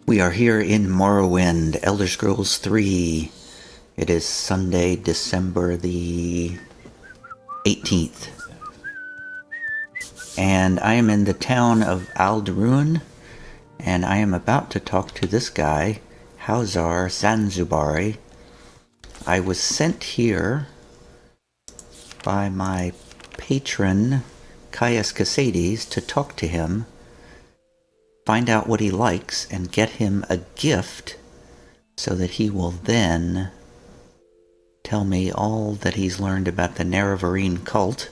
We are here in Morrowind, Elder Scrolls 3. It is Sunday, December the 18th. And I am in the town of Alderun, and I am about to talk to this guy, Hauzar Zanzubari. I was sent here by my patron, Caius Casades, to talk to him, find out what he likes, and get him a gift so that he will then tell me all that he's learned about the Nerevarine cult,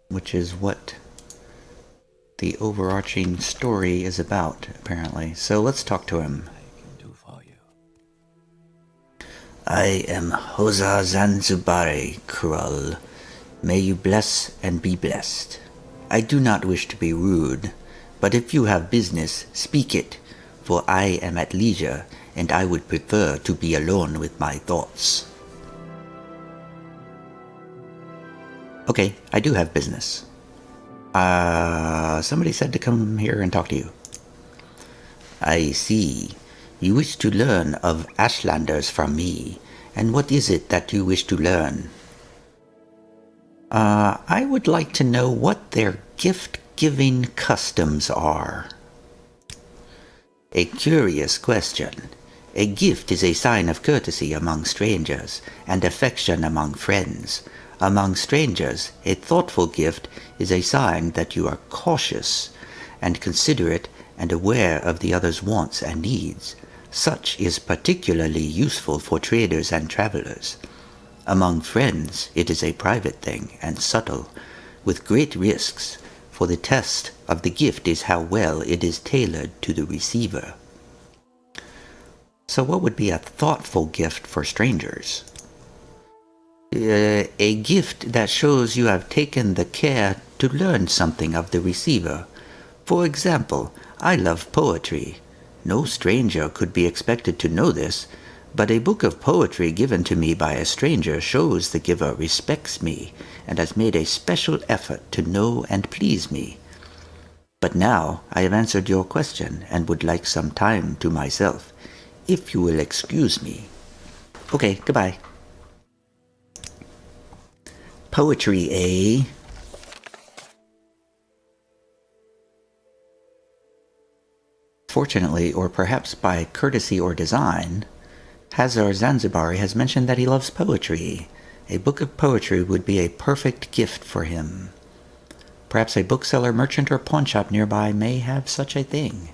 which is what the overarching story is about, apparently. So let's talk to him. I am Hauzar Zanzubari, Krull. May you bless and be blessed. I do not wish to be rude, but if you have business, speak it, for I am at leisure, and I would prefer to be alone with my thoughts. Okay, I do have business. Somebody said to come here and talk to you. I see. You wish to learn of Ashlanders from me, and what is it that you wish to learn? I would like to know what their gift-giving customs are. A curious question. A gift is a sign of courtesy among strangers, and affection among friends. Among strangers, a thoughtful gift is a sign that you are cautious and considerate and aware of the other's wants and needs. Such is particularly useful for traders and travelers. Among friends, it is a private thing and subtle, with great risks, for the test of the gift is how well it is tailored to the receiver. So what would be a thoughtful gift for strangers? A gift that shows you have taken the care to learn something of the receiver. For example, I love poetry. No stranger could be expected to know this, but a book of poetry given to me by a stranger shows the giver respects me and has made a special effort to know and please me. But now I have answered your question and would like some time to myself, if you will excuse me. Okay, goodbye. Poetry, eh? Fortunately, or perhaps by courtesy or design, Hauzar Zanzubari has mentioned that he loves poetry. A book of poetry would be a perfect gift for him. Perhaps a bookseller, merchant, or pawnshop nearby may have such a thing.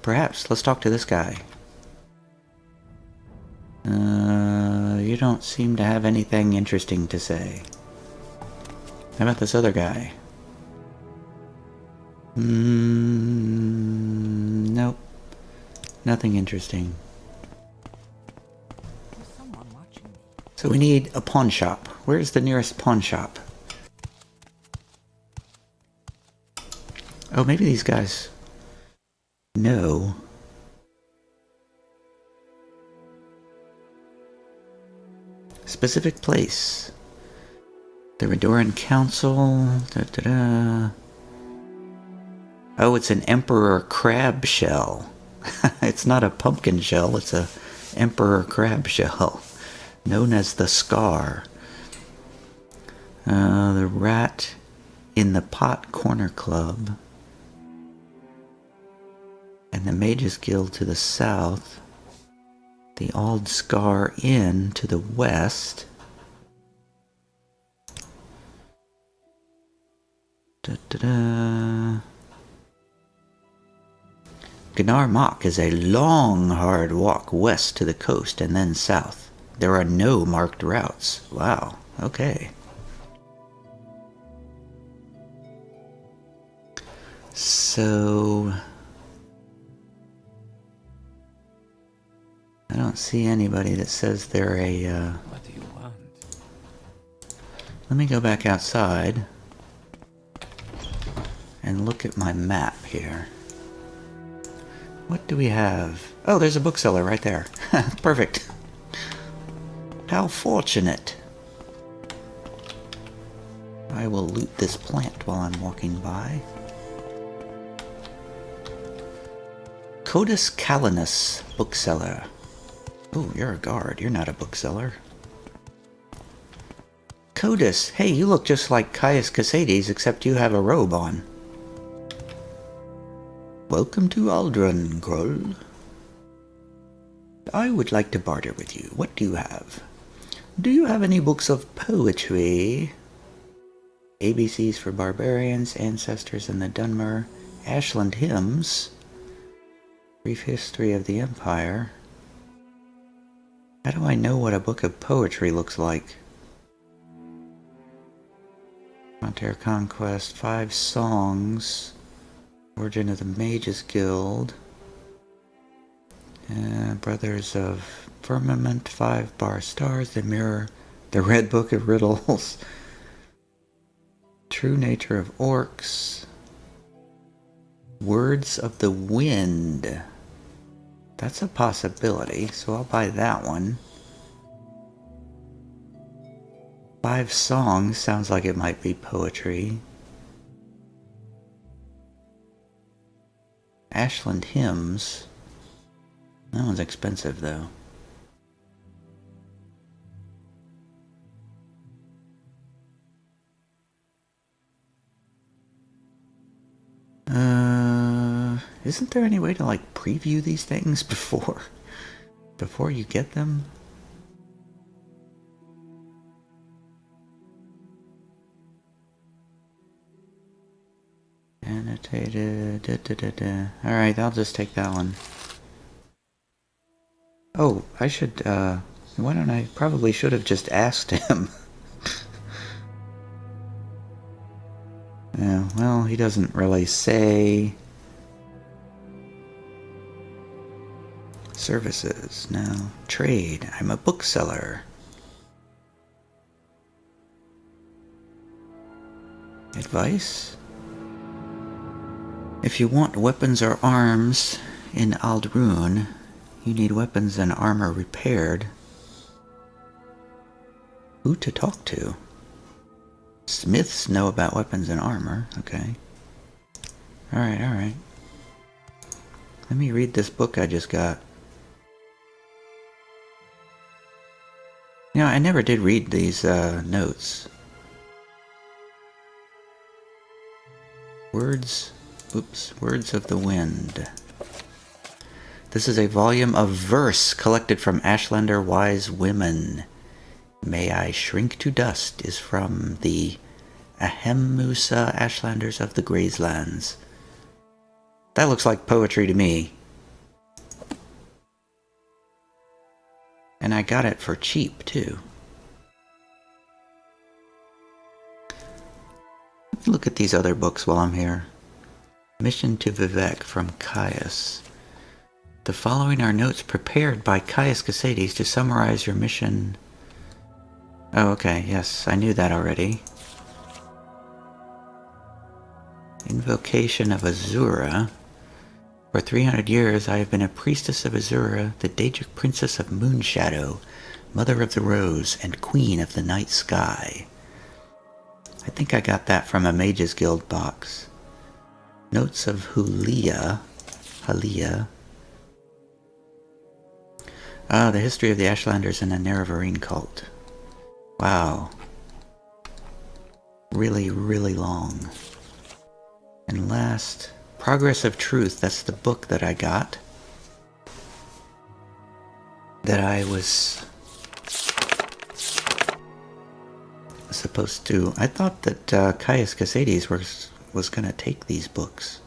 Perhaps. Let's talk to this guy. You don't seem to have anything interesting to say. How about this other guy? Nope. Nothing interesting. So we need a pawn shop. Where's the nearest pawn shop? Oh, maybe these guys know. Specific place. The Redoran Council. Oh, it's an Emperor crab shell. It's not a pumpkin shell, it's a Emperor crab shell, known as the Scar. The Rat in the Pot Corner Club. And the Mages Guild to the south. The Ald Scar Inn to the west. Gnar Mok is a long, hard walk west to the coast and then south. There are no marked routes. Wow, okay. So I don't see anybody that says they're a, What do you want? Let me go back outside and look at my map here. What do we have? Oh, there's a bookseller right there. Perfect. How fortunate. I will loot this plant while I'm walking by. Codus Calenus, bookseller. Oh, you're a guard. You're not a bookseller. Codus, hey, you look just like Caius Casades, except you have a robe on. Welcome to Aldrun, Groll. I would like to barter with you. What do you have? Do you have any books of poetry? ABCs for Barbarians, Ancestors in the Dunmer, Ashland Hymns, Brief History of the Empire. How do I know what a book of poetry looks like? Frontier Conquest, 5 songs, Origin of the Mages Guild, Brothers of Firmament, 5 bar stars, the mirror, the Red Book of Riddles, True Nature of Orcs, Words of the Wind. That's a possibility, so I'll buy that one. 5 songs sounds like it might be poetry. Ashland Hymns. That one's expensive though. Isn't there any way to like preview these things before you get them? Annotated. Alright, I'll just take that one. Oh, I should, why don't I? Probably should have just asked him. Yeah, well, he doesn't really say. Services. Now, trade. I'm a bookseller. Advice? If you want weapons or arms in Aldrun, you need weapons and armor repaired. Who to talk to? Smiths know about weapons and armor. Okay. Alright, alright. Let me read this book I just got. You know, I never did read these notes. Words of the Wind. This is a volume of verse collected from Ashlander wise women. May I Shrink to Dust is from the Ahemmusa Ashlanders of the Grayslands. That looks like poetry to me. And I got it for cheap, too. Let me look at these other books while I'm here. Mission to Vivek from Caius. The following are notes prepared by Caius Casades to summarize your mission. Oh, okay, yes, I knew that already. Invocation of Azura. For 300 years I have been a priestess of Azura, the Daedric princess of Moonshadow, mother of the Rose, and queen of the night sky. I think I got that from a Mages Guild box. Notes of Halia. The history of the Ashlanders and the Nerevarine cult. Wow. Really, really long. And last, Progress of Truth. That's the book that I got. That I was supposed to... I thought that Caius Casades was going to take these books.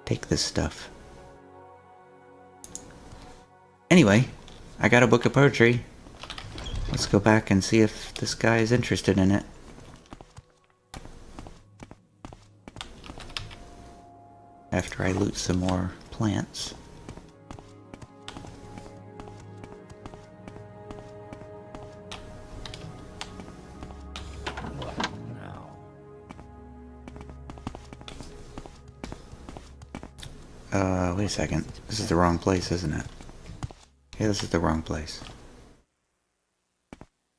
Take this stuff. Anyway, I got a book of poetry. Let's go back and see if this guy is interested in it. After I loot some more plants. Wait a second. This is the wrong place, isn't it? Yeah, this is the wrong place.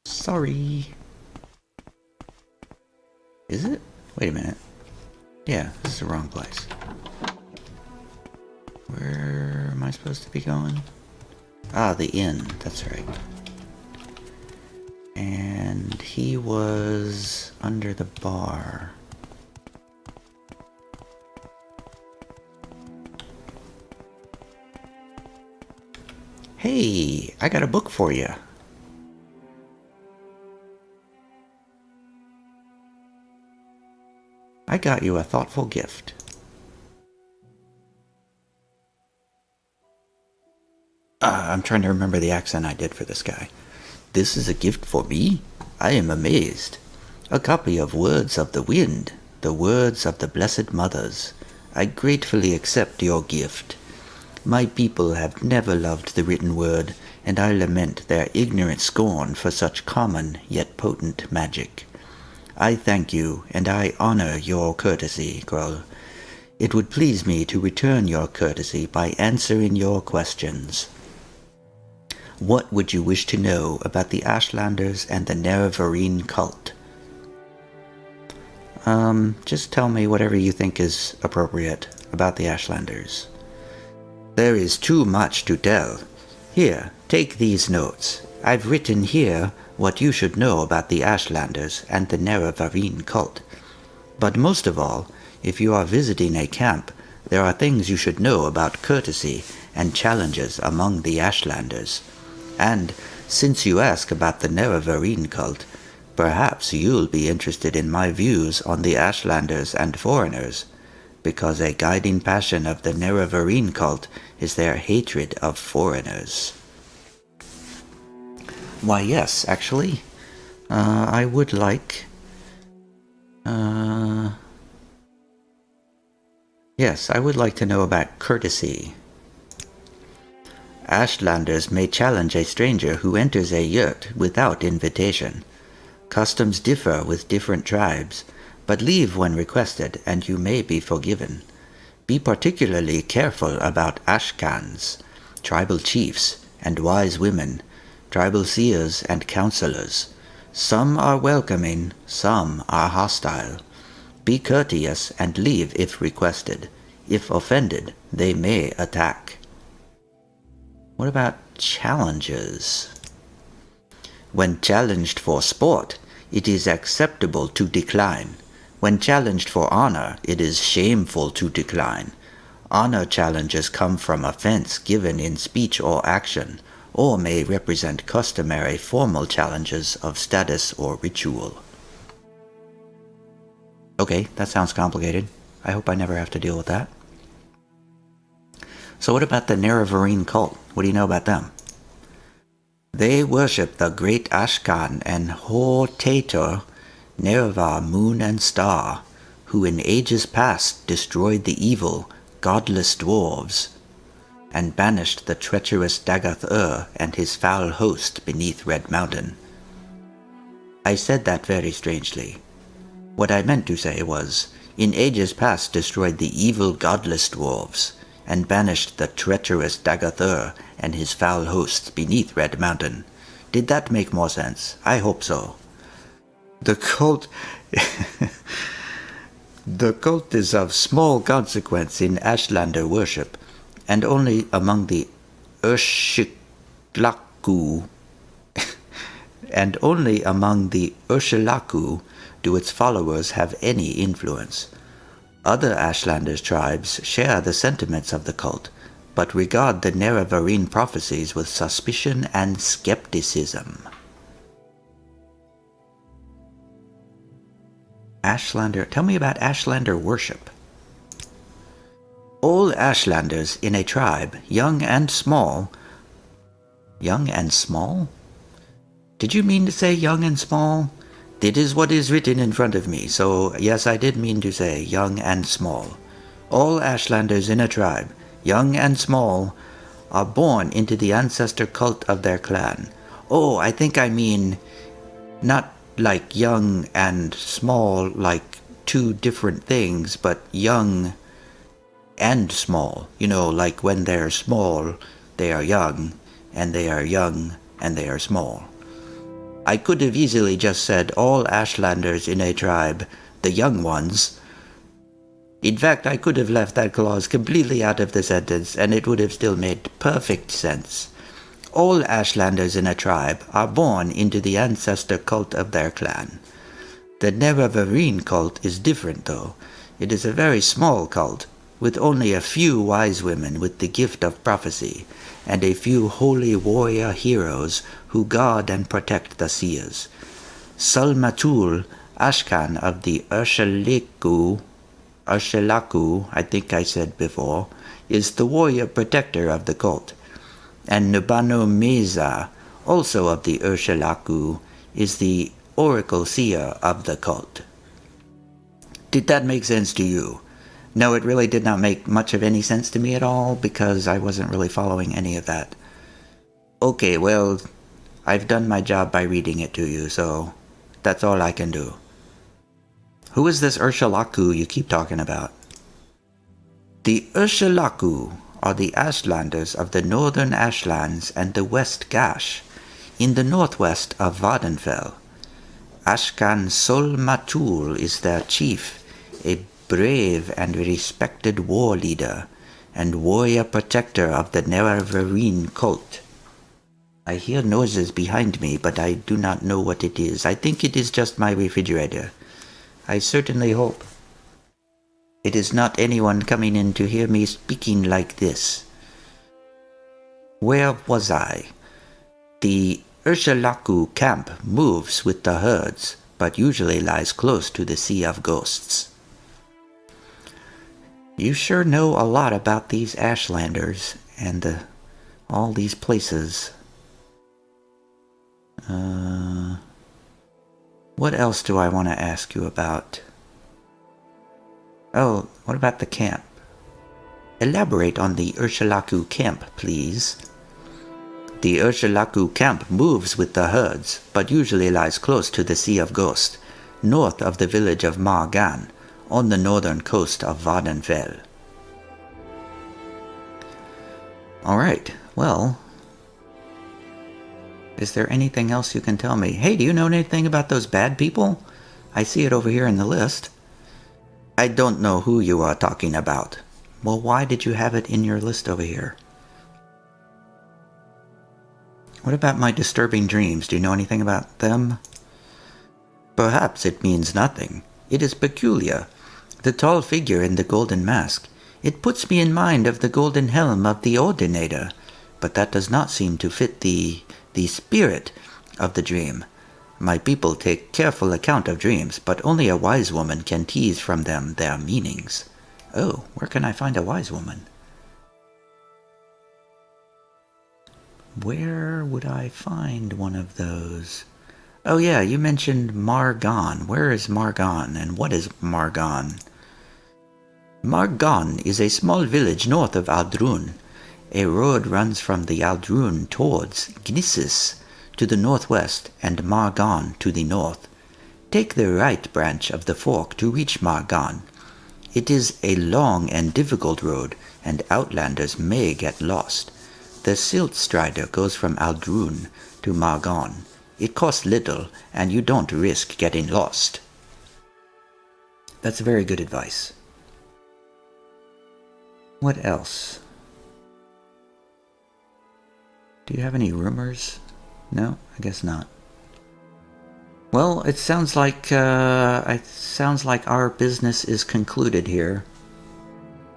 Sorry. Is it? Wait a minute. Yeah, this is the wrong place. Where am I supposed to be going? Ah, the inn. That's right. And he was under the bar. Hey, I got a book for you. I got you a thoughtful gift. I'm trying to remember the accent I did for this guy. This is a gift for me? I am amazed. A copy of Words of the Wind, the words of the Blessed Mothers. I gratefully accept your gift. My people have never loved the written word, and I lament their ignorant scorn for such common yet potent magic. I thank you, and I honor your courtesy, Grull. It would please me to return your courtesy by answering your questions. What would you wish to know about the Ashlanders and the Nerevarine cult? Just tell me whatever you think is appropriate about the Ashlanders. There is too much to tell. Here, take these notes. I've written here what you should know about the Ashlanders and the Nerevarine cult. But most of all, if you are visiting a camp, there are things you should know about courtesy and challenges among the Ashlanders. And, since you ask about the Nerevarine cult, perhaps you'll be interested in my views on the Ashlanders and foreigners, because a guiding passion of the Nerevarine cult is their hatred of foreigners. Why, yes, actually. I would like... Yes, I would like to know about courtesy. Ashlanders may challenge a stranger who enters a yurt without invitation. Customs differ with different tribes, but leave when requested and you may be forgiven. Be particularly careful about Ashkans, tribal chiefs and wise women, tribal seers and counselors. Some are welcoming, some are hostile. Be courteous and leave if requested. If offended, they may attack. What about challenges? When challenged for sport, it is acceptable to decline. When challenged for honor, it is shameful to decline. Honor challenges come from offense given in speech or action, or may represent customary formal challenges of status or ritual. Okay, that sounds complicated. I hope I never have to deal with that. So what about the Nerevarine cult? What do you know about them? They worship the great Ashkan and Hortator, Nerevar, moon and star, who in ages past destroyed the evil, godless dwarves, and banished the treacherous Dagath-Ur and his foul host beneath Red Mountain. I said that very strangely. What I meant to say was, in ages past destroyed the evil godless dwarves, and banished the treacherous Dagath-Ur and his foul hosts beneath Red Mountain. Did that make more sense? I hope so. The cult... The cult is of small consequence in Ashlander worship, and only among the Urshiklaku and only among the Urshilaku do its followers have any influence. Other Ashlanders tribes share the sentiments of the cult, but regard the Nerevarine prophecies with suspicion and skepticism. Ashlander, tell me about Ashlander worship. All Ashlanders in a tribe, young and small... Young and small? Did you mean to say young and small? It is what is written in front of me, so yes, I did mean to say young and small. All Ashlanders in a tribe, young and small, are born into the ancestor cult of their clan. Oh, I think I mean not like young and small like two different things, but young and small. You know, like when they're small, they are young, and they are young, and they are small. I could have easily just said all Ashlanders in a tribe, the young ones, In fact, I could have left that clause completely out of the sentence, and it would have still made perfect sense. All Ashlanders in a tribe are born into the ancestor cult of their clan. The Nerevarine cult is different, though. It is a very small cult, with only a few wise women with the gift of prophecy, and a few holy warrior heroes who guard and protect the seers. Sulmatul, Ashkan of the Urshelaku, I think I said before, is the warrior protector of the cult. And Nubano Meza, also of the Urshelaku, is the oracle seer of the cult. Did that make sense to you? No, it really did not make much of any sense to me at all, because I wasn't really following any of that. Okay, well, I've done my job by reading it to you, so that's all I can do. Who is this Urshelaku you keep talking about? The Urshelaku are the Ashlanders of the northern Ashlands and the West Gash, in the northwest of Vardenfell. Ashkan Sol-Matul is their chief, a brave and respected war leader, and warrior protector of the Nerevarine cult. I hear noises behind me, but I do not know what it is. I think it is just my refrigerator. I certainly hope it is not anyone coming in to hear me speaking like this. Where was I? The Urshelaku camp moves with the herds, but usually lies close to the Sea of Ghosts. You sure know a lot about these Ashlanders and all these places. What else do I want to ask you about? Oh, what about the camp? Elaborate on the Urshelaku camp, please. The Urshelaku camp moves with the herds, but usually lies close to the Sea of Ghost, north of the village of Margan, on the northern coast of Vardenfell. Alright, well, is there anything else you can tell me? Hey, do you know anything about those bad people? I see it over here in the list. I don't know who you are talking about. Well, why did you have it in your list over here? What about my disturbing dreams? Do you know anything about them? Perhaps it means nothing. It is peculiar. The tall figure in the golden mask. It puts me in mind of the golden helm of the Ordinator, but that does not seem to fit the spirit of the dream. My people take careful account of dreams, but only a wise woman can tease from them their meanings. Oh, where can I find a wise woman? Where would I find one of those? Oh yeah, you mentioned Margan. Where is Margan, and what is Margan? Margan is a small village north of Aldrun. A road runs from the Aldrun towards Gnissis to the northwest and Margan to the north. Take the right branch of the fork to reach Margan. It is a long and difficult road, and outlanders may get lost. The Silt Strider goes from Aldrun to Margan. It costs little, and you don't risk getting lost. That's very good advice. What else? Do you have any rumors? No, I guess not. Well, it sounds like our business is concluded here,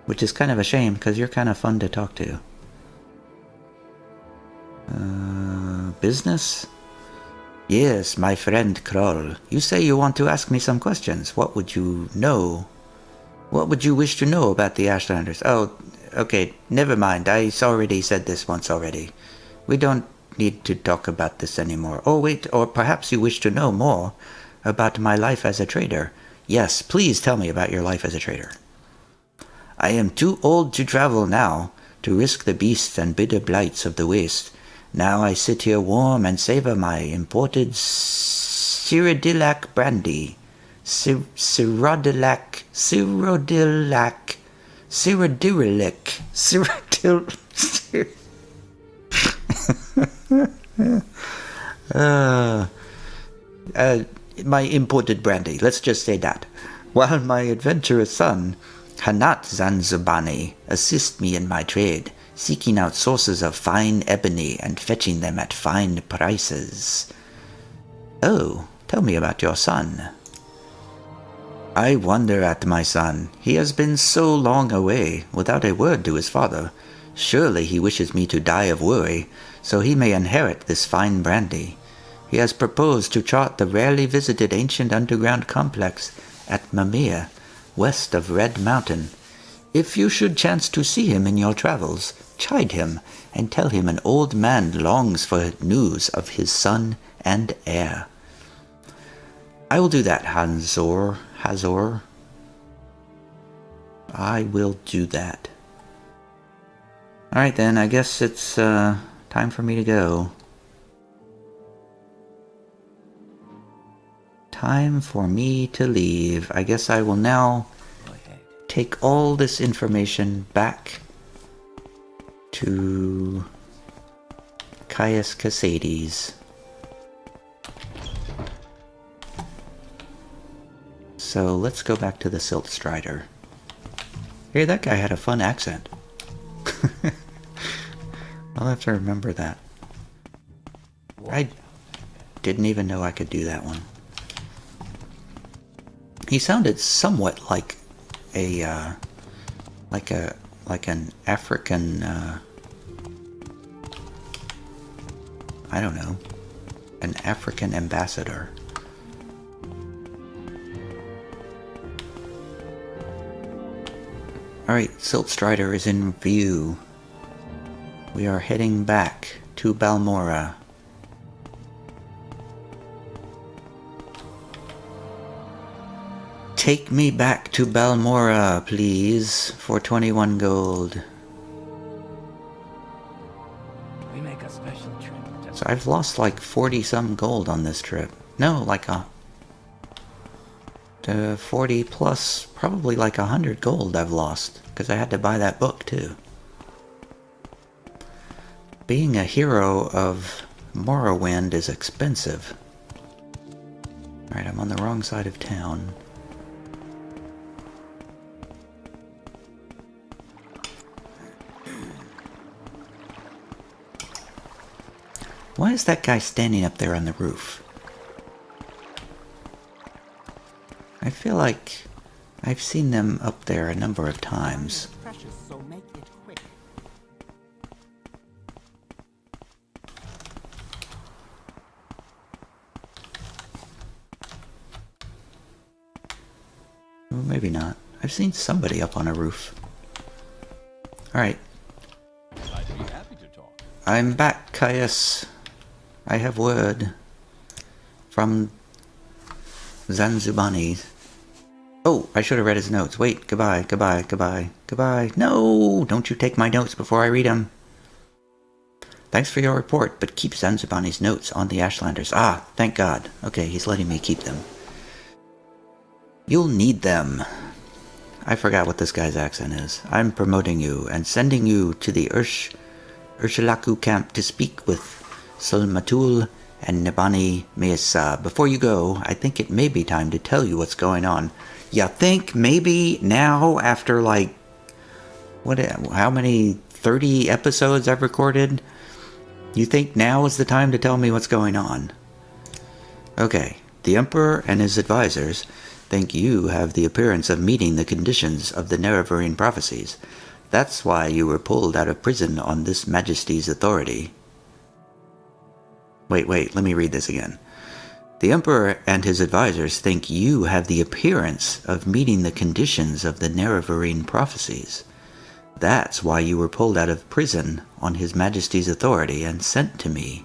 which is kind of a shame because you're kind of fun to talk to. Business? Yes, my friend Kroll. You say you want to ask me some questions. What would you know? What would you wish to know about the Ashlanders? Oh, okay, never mind. I already said this once already. We don't need to talk about this anymore. Oh, wait, or perhaps you wish to know more about my life as a trader. Yes, please tell me about your life as a trader. I am too old to travel now, to risk the beasts and bitter blights of the waste. Now I sit here warm and savor my imported Cyrodilac brandy. Cyrodilac. My imported brandy, let's just say that. While my adventurous son Hanat Zanzubani, assist me in my trade, seeking out sources of fine ebony and fetching them at fine prices. Oh, tell me about your son. I wonder at my son. He has been so long away, without a word to his father. Surely he wishes me to die of worry, so he may inherit this fine brandy. He has proposed to chart the rarely visited ancient underground complex at Mimir, west of Red Mountain. If you should chance to see him in your travels, chide him, and tell him an old man longs for news of his son and heir. I will do that, Hazor. I will do that. Alright then, I guess it's time for me to go. Time for me to leave. I guess I will now take all this information back to Caius Casades. So let's go back to the Silt Strider. Hey, that guy had a fun accent. I'll have to remember that. I didn't even know I could do that one. He sounded somewhat like an African, I don't know, an African ambassador. Alright, Silt Strider is in view. We are heading back to Balmora. Take me back to Balmora, please, for 21 gold. We make a special trip. So I've lost like 40 some gold on this trip. No, like 40 plus, probably like 100 gold I've lost, because I had to buy that book too. Being a hero of Morrowind is expensive. Alright, I'm on the wrong side of town. Why is that guy standing up there on the roof? I feel like I've seen them up there a number of times. Well, maybe not. I've seen somebody up on a roof. Alright. I'm back, Caius. I have word from Zanzubani. Oh, I should have read his notes. Wait, goodbye. No, don't you take my notes before I read them. Thanks for your report, but keep Zanzubani's notes on the Ashlanders. Ah, thank God. Okay, he's letting me keep them. You'll need them. I forgot what this guy's accent is. I'm promoting you and sending you to the Ursulaku camp to speak with Sulmatul and Nabani Mesa. Before you go, I think it may be time to tell you what's going on. You think maybe now, after like, how many 30 episodes I've recorded? You think now is the time to tell me what's going on? Okay, the Emperor and his advisors think you have the appearance of meeting the conditions of the Nerevarine prophecies. That's why you were pulled out of prison on this Majesty's authority. Wait, let me read this again. The Emperor and his advisors think you have the appearance of meeting the conditions of the Nerevarine prophecies. That's why you were pulled out of prison on His Majesty's authority and sent to me,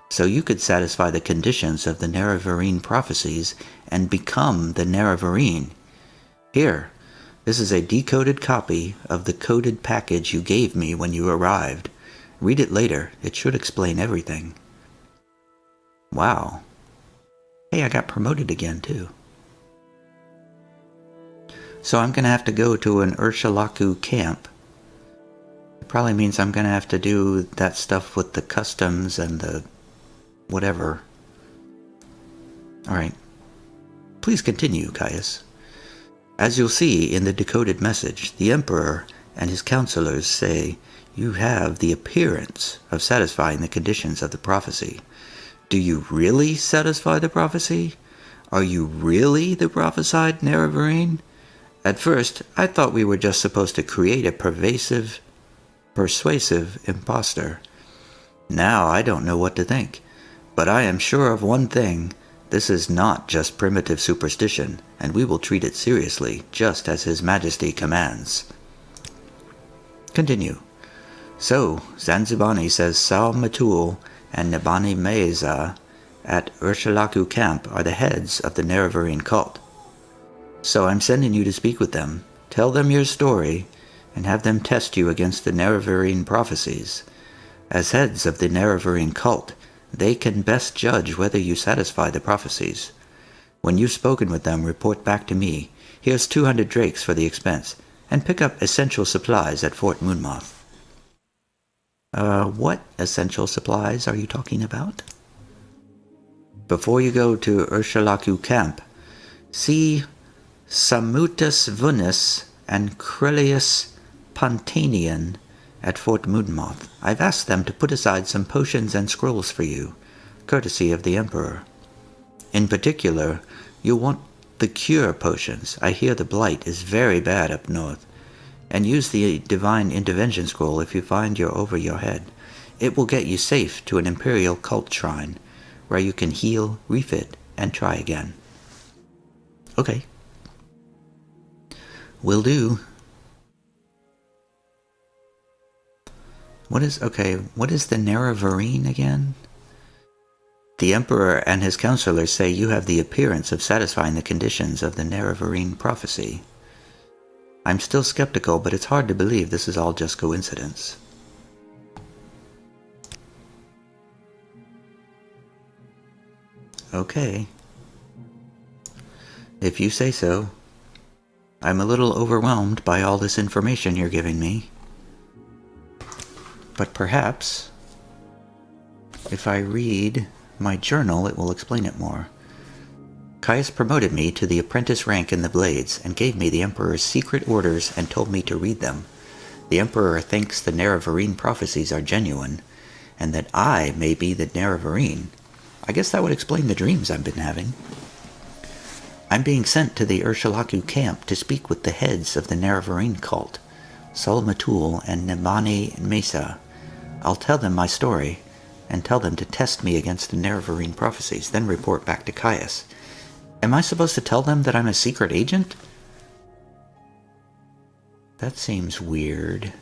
so you could satisfy the conditions of the Nerevarine prophecies and become the Nerevarine. Here, this is a decoded copy of the coded package you gave me when you arrived. Read it later. It should explain everything. Wow. Hey, I got promoted again, too. So I'm going to have to go to an Ursulaku camp. It probably means I'm going to have to do that stuff with the customs and the whatever. Alright. Please continue, Caius. As you'll see in the decoded message, the Emperor and his counselors say you have the appearance of satisfying the conditions of the prophecy. Do you really satisfy the prophecy? Are you really the prophesied Nerevarine? At first, I thought we were just supposed to create a persuasive impostor. Now I don't know what to think. But I am sure of one thing. This is not just primitive superstition, and we will treat it seriously, just as His Majesty commands. Continue. So, Zanzibani says Sal Matul and Nabani Meza at Urshalaku camp are the heads of the Nerevarine cult. So I'm sending you to speak with them, tell them your story, and have them test you against the Nerevarine prophecies. As heads of the Nerevarine cult, they can best judge whether you satisfy the prophecies. When you've spoken with them, report back to me. Here's 200 drakes for the expense, and pick up essential supplies at Fort Moonmoth. What essential supplies are you talking about? Before you go to Urshalaku camp, see Samutus Vunus and Crelius Pontanian at Fort Moonmoth. I've asked them to put aside some potions and scrolls for you, courtesy of the Emperor. In particular, you'll want the cure potions. I hear the blight is very bad up north. And use the Divine Intervention Scroll if you find you're over your head. It will get you safe to an Imperial cult shrine, where you can heal, refit, and try again. Okay. Will do. What is the Nerevarine again? The Emperor and his counselors say you have the appearance of satisfying the conditions of the Nerevarine prophecy. I'm still skeptical, but it's hard to believe this is all just coincidence. Okay. If you say so. I'm a little overwhelmed by all this information you're giving me. But perhaps, if I read my journal, it will explain it more. Caius promoted me to the apprentice rank in the Blades and gave me the Emperor's secret orders and told me to read them. The Emperor thinks the Nerevarine prophecies are genuine, and that I may be the Nerevarine. I guess that would explain the dreams I've been having. I'm being sent to the Urshalaku camp to speak with the heads of the Nerevarine cult, Sol Matul and Nabani Mesa. I'll tell them my story, and tell them to test me against the Nerevarine prophecies, then report back to Caius. Am I supposed to tell them that I'm a secret agent? That seems weird.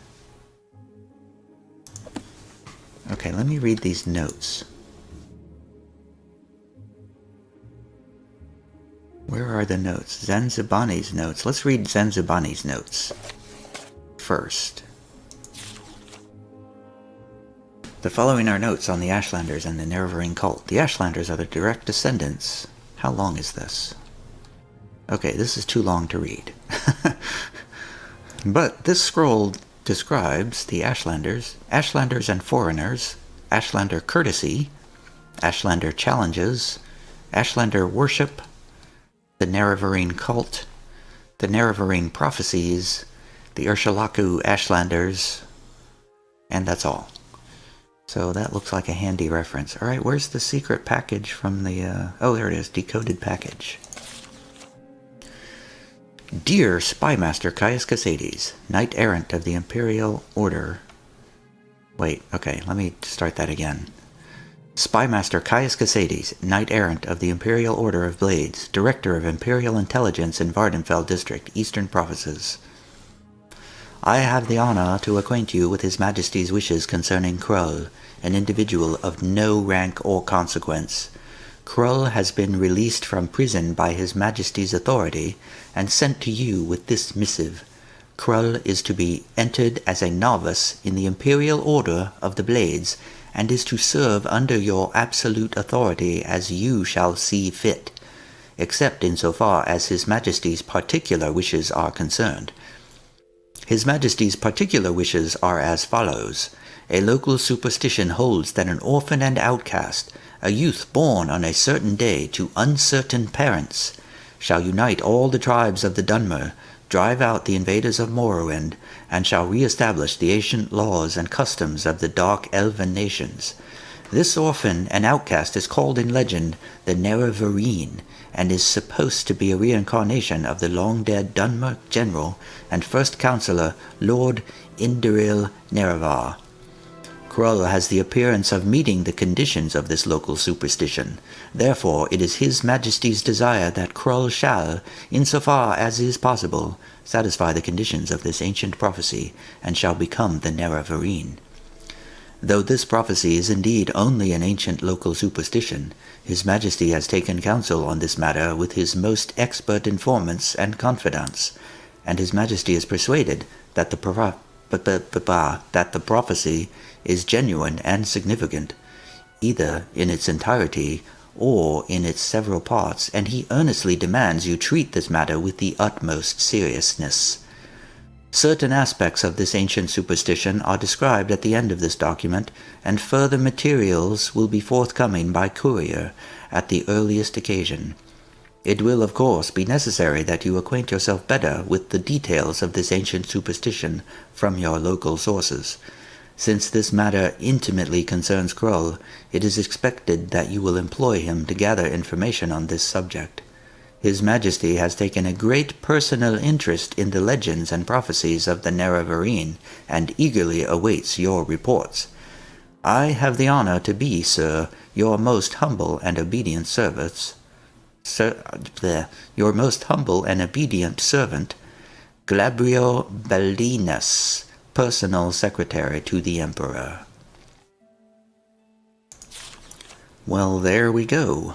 Okay, let me read these notes. Where are the notes? Zanzibani's notes. Let's read Zanzibani's notes first. The following are notes on the Ashlanders and the Nerevarine cult. The Ashlanders are the direct descendants. How long is this? Okay, this is too long to read. But this scroll describes the Ashlanders, Ashlanders and foreigners, Ashlander courtesy, Ashlander challenges, Ashlander worship, the Nerevarine cult, the Nerevarine prophecies, the Urshalaku Ashlanders, and that's all. So that looks like a handy reference. Alright, where's the secret package from the, oh, there it is, decoded package. Dear Spymaster Caius Casades, Knight-Errant of the Imperial Order. Wait, okay, let me start that again. Spymaster Caius Casades, Knight-Errant of the Imperial Order of Blades, Director of Imperial Intelligence in Vardenfell District, Eastern Provinces. I have the honor to acquaint you with His Majesty's wishes concerning Krull, an individual of no rank or consequence. Krull has been released from prison by His Majesty's authority and sent to you with this missive. Krull is to be entered as a novice in the Imperial Order of the Blades and is to serve under your absolute authority as you shall see fit, except insofar as His Majesty's particular wishes are concerned. His Majesty's particular wishes are as follows. A local superstition holds that an orphan and outcast, a youth born on a certain day to uncertain parents, shall unite all the tribes of the Dunmer, drive out the invaders of Morrowind, and shall re-establish the ancient laws and customs of the dark elven nations. This orphan and outcast is called in legend the Nerevarine, and is supposed to be a reincarnation of the long-dead Dunmer general and first counselor, Lord Indiril Nerevar. Krull has the appearance of meeting the conditions of this local superstition. Therefore, it is His Majesty's desire that Krull shall, insofar as is possible, satisfy the conditions of this ancient prophecy, and shall become the Nerevarine. Though this prophecy is indeed only an ancient local superstition, His Majesty has taken counsel on this matter with his most expert informants and confidants, and His Majesty is persuaded that the prophecy is genuine and significant, either in its entirety or in its several parts, and he earnestly demands you treat this matter with the utmost seriousness. Certain aspects of this ancient superstition are described at the end of this document, and further materials will be forthcoming by courier at the earliest occasion. It will, of course, be necessary that you acquaint yourself better with the details of this ancient superstition from your local sources. Since this matter intimately concerns Krull, it is expected that you will employ him to gather information on this subject. His Majesty has taken a great personal interest in the legends and prophecies of the Nerevarine, and eagerly awaits your reports. I have the honor to be, sir, your most humble and obedient servant, Glabrio Baldinas, personal secretary to the Emperor. Well, there we go.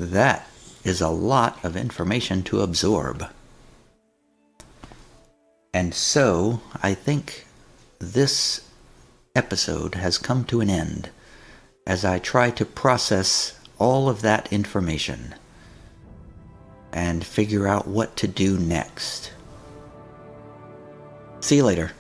That is a lot of information to absorb. And so, I think this episode has come to an end as I try to process all of that information and figure out what to do next. See you later.